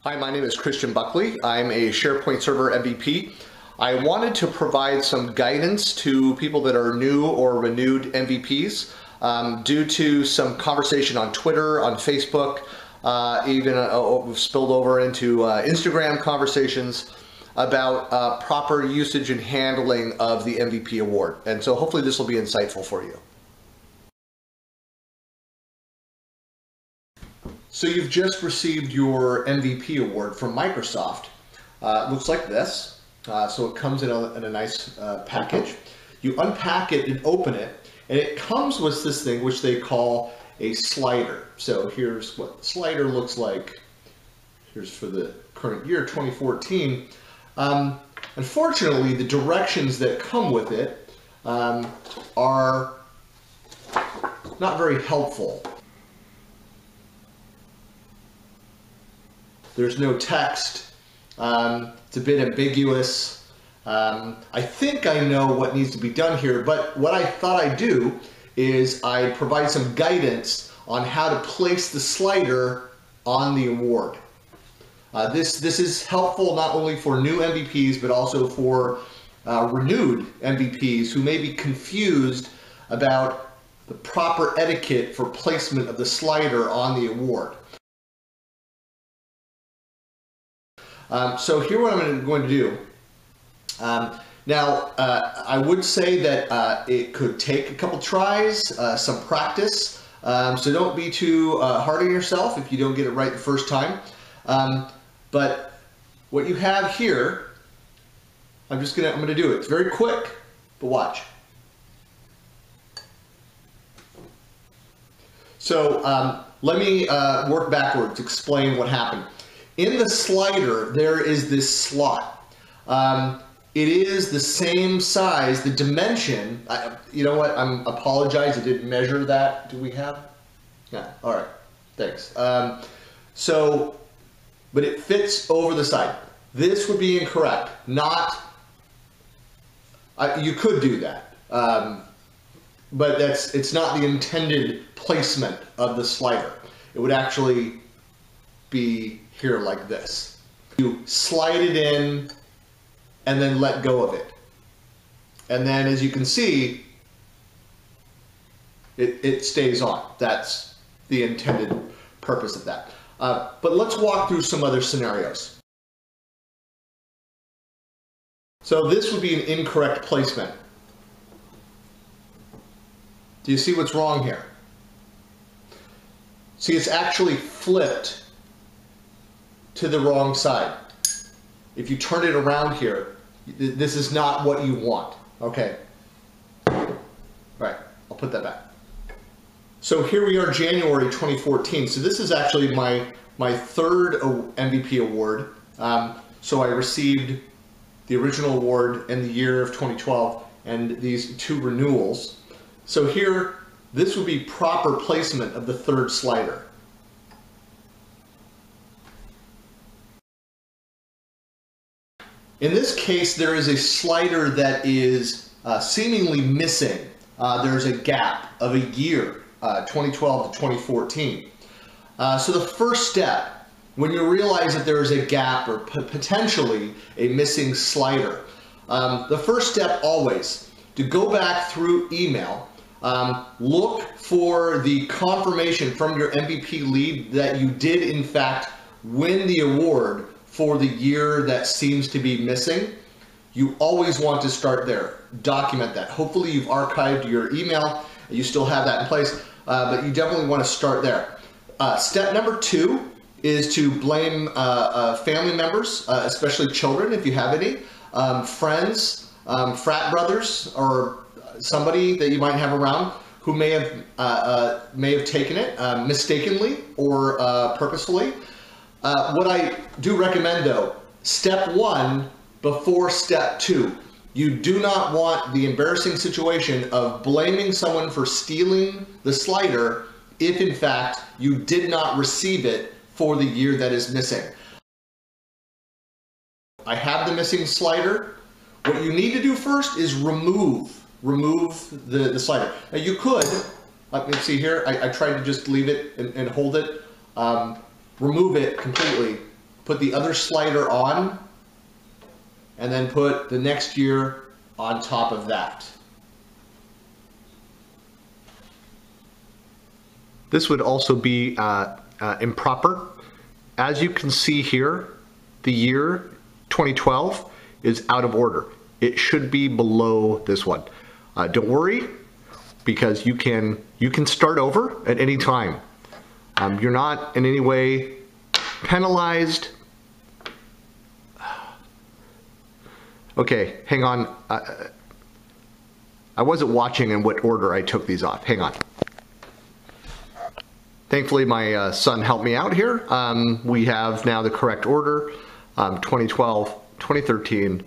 Hi, my name is Christian Buckley. I'm a SharePoint Server MVP. I wanted to provide some guidance to people that are new or renewed MVPs due to some conversation on Twitter, on Facebook, even spilled over into Instagram conversations about proper usage and handling of the MVP award. And so hopefully this will be insightful for you. So you've just received your MVP award from Microsoft. It looks like this. So it comes in a nice package. You unpack it and open it, and it comes with this thing which they call a slider. So here's what the slider looks like. Here's for the current year, 2014. Unfortunately, the directions that come with it are not very helpful. There's no text. It's a bit ambiguous. I think I know what needs to be done here, but what I thought I'd do is I'd provide some guidance on how to place the slider on the award. This is helpful not only for new MVPs, but also for renewed MVPs who may be confused about the proper etiquette for placement of the slider on the award. So here what I'm going to do. Now, I would say that it could take a couple tries, some practice, so don't be too hard on yourself if you don't get it right the first time. But what you have here, I'm going to do it. It's very quick, but watch. So let me work backwards, explain what happened. In the slider, there is this slot. It is the same size, the dimension. You know what? I apologize. I didn't measure that. Do we have? Yeah. All right. Thanks. But it fits over the side. This would be incorrect. You could do that, but it's not the intended placement of the slider. It would actually be here like this. You slide it in and then let go of it. And then as you can see, it stays on. That's the intended purpose of that. But let's walk through some other scenarios. So this would be an incorrect placement. Do you see what's wrong here? See, it's actually flipped to the wrong side. If you turn it around here, this is not what you want. Okay. Right, I'll put that back. So here we are, January 2014. So this is actually my third MVP award. So I received the original award in the year of 2012 and these two renewals. So here, this would be proper placement of the third slider. In this case, there is a slider that is seemingly missing. There's a gap of a year, 2012 to 2014. So the first step, when you realize that there is a gap or potentially a missing slider, the first step always, to go back through email, look for the confirmation from your MVP lead that you did in fact win the award for the year that seems to be missing. You always want to start there. Document that. Hopefully you've archived your email, you still have that in place, but you definitely want to start there. Step number 2 is to blame family members, especially children if you have any, friends, frat brothers, or somebody that you might have around who may have taken it mistakenly or purposefully. What I do recommend though, step 1 before step 2. You do not want the embarrassing situation of blaming someone for stealing the slider if in fact you did not receive it for the year that is missing. I have the missing slider. What you need to do first is remove the slider. Now you could, let me see here, I tried to just leave it and hold it. Remove it completely, put the other slider on, and then put the next year on top of that. This would also be improper. As you can see here, the year 2012 is out of order. It should be below this one. Don't worry, because you can start over at any time. You're not in any way penalized. Okay, hang on. I wasn't watching in what order I took these off. Hang on. Thankfully, my son helped me out here. We have now the correct order, 2012, 2013,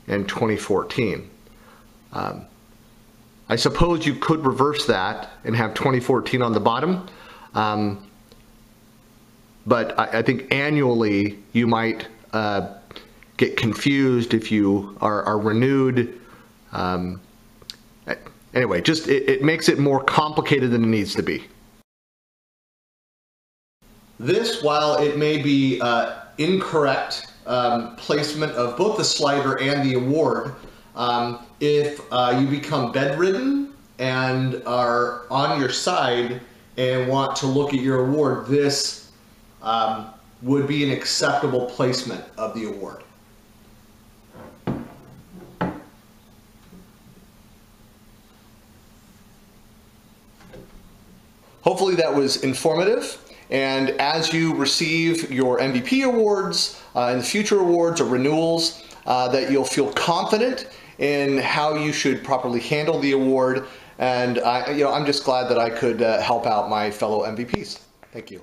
and 2014. I suppose you could reverse that and have 2014 on the bottom, but I think annually you might get confused if you are renewed. Anyway, just it makes it more complicated than it needs to be. This, while it may be incorrect placement of both the slider and the award, if you become bedridden and are on your side and want to look at your award, this would be an acceptable placement of the award. Hopefully that was informative. And as you receive your MVP awards and the future awards or renewals, that you'll feel confident in how you should properly handle the award. And I'm just glad that I could help out my fellow MVPs. Thank you.